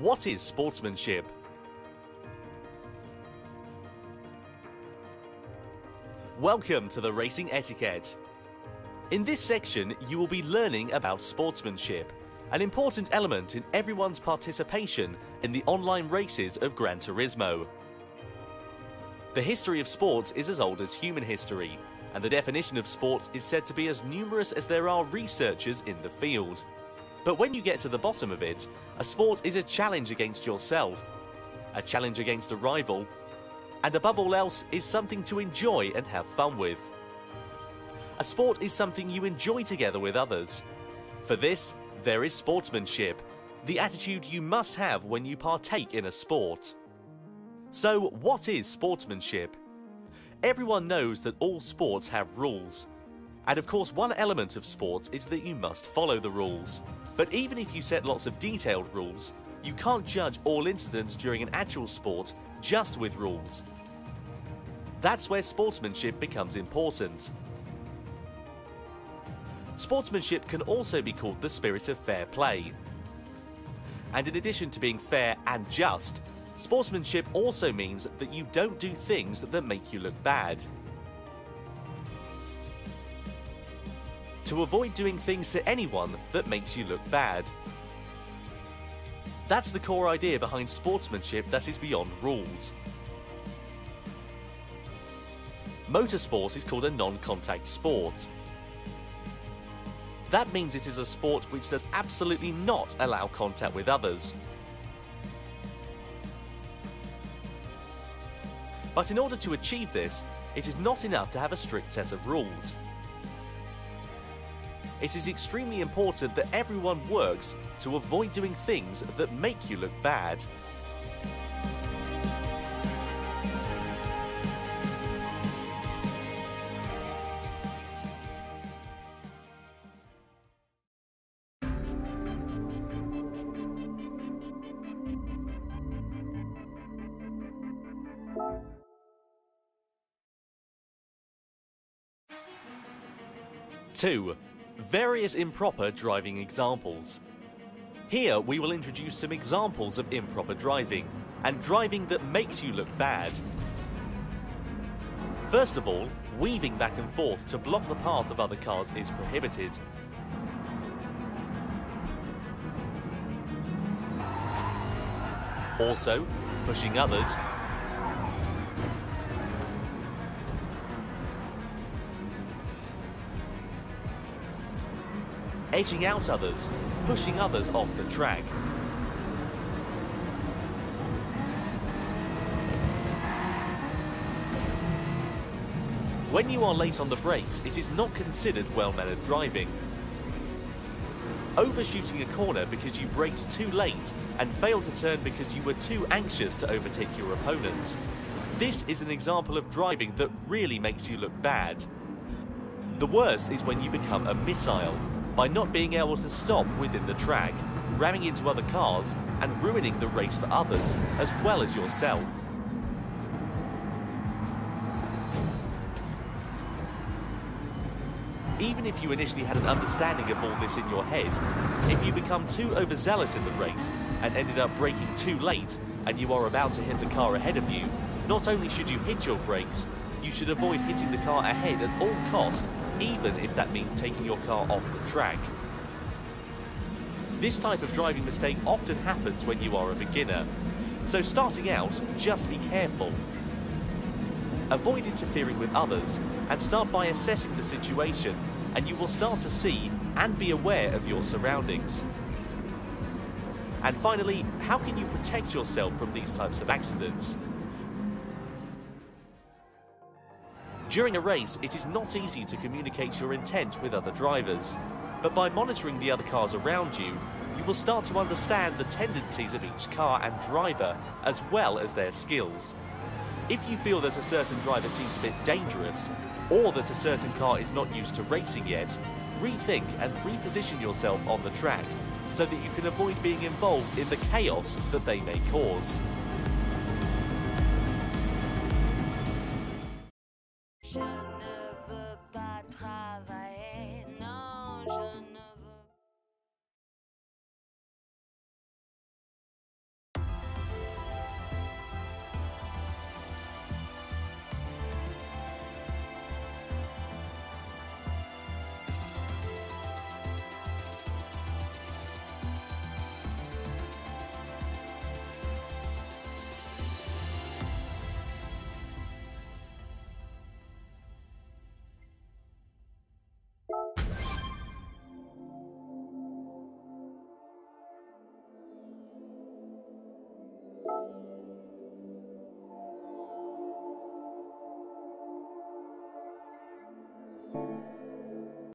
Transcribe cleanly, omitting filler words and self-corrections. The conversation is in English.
What is sportsmanship? Welcome to the Racing Etiquette. In this section, you will be learning about sportsmanship, an important element in everyone's participation in the online races of Gran Turismo. The history of sports is as old as human history, and the definition of sports is said to be as numerous as there are researchers in the field. But when you get to the bottom of it, a sport is a challenge against yourself, a challenge against a rival, and above all else is something to enjoy and have fun with. A sport is something you enjoy together with others. For this, there is sportsmanship, the attitude you must have when you partake in a sport. So, what is sportsmanship? Everyone knows that all sports have rules. And of course, one element of sports is that you must follow the rules. But even if you set lots of detailed rules, you can't judge all incidents during an actual sport just with rules. That's where sportsmanship becomes important. Sportsmanship can also be called the spirit of fair play. And in addition to being fair and just, sportsmanship also means that you don't do things that make you look bad. To avoid doing things to anyone that makes you look bad. That's the core idea behind sportsmanship that is beyond rules. Motorsport is called a non-contact sport. That means it is a sport which does absolutely not allow contact with others. But in order to achieve this, it is not enough to have a strict set of rules. It is extremely important that everyone works to avoid doing things that make you look bad. Two, various improper driving examples. Here we will introduce some examples of improper driving, and driving that makes you look bad. First of all, weaving back and forth to block the path of other cars is prohibited. Also, pushing others, edging out others, pushing others off the track. When you are late on the brakes, it is not considered well-mannered driving. Overshooting a corner because you braked too late and failed to turn because you were too anxious to overtake your opponent. This is an example of driving that really makes you look bad. The worst is when you become a missile, by not being able to stop within the track, ramming into other cars and ruining the race for others as well as yourself. Even if you initially had an understanding of all this in your head, if you become too overzealous in the race and ended up braking too late and you are about to hit the car ahead of you, not only should you hit your brakes, you should avoid hitting the car ahead at all costs, even if that means taking your car off the track. This type of driving mistake often happens when you are a beginner, so starting out, just be careful. Avoid interfering with others and start by assessing the situation, and you will start to see and be aware of your surroundings. And finally, how can you protect yourself from these types of accidents? During a race, it is not easy to communicate your intent with other drivers, but by monitoring the other cars around you, you will start to understand the tendencies of each car and driver, as well as their skills. If you feel that a certain driver seems a bit dangerous, or that a certain car is not used to racing yet, rethink and reposition yourself on the track, so that you can avoid being involved in the chaos that they may cause.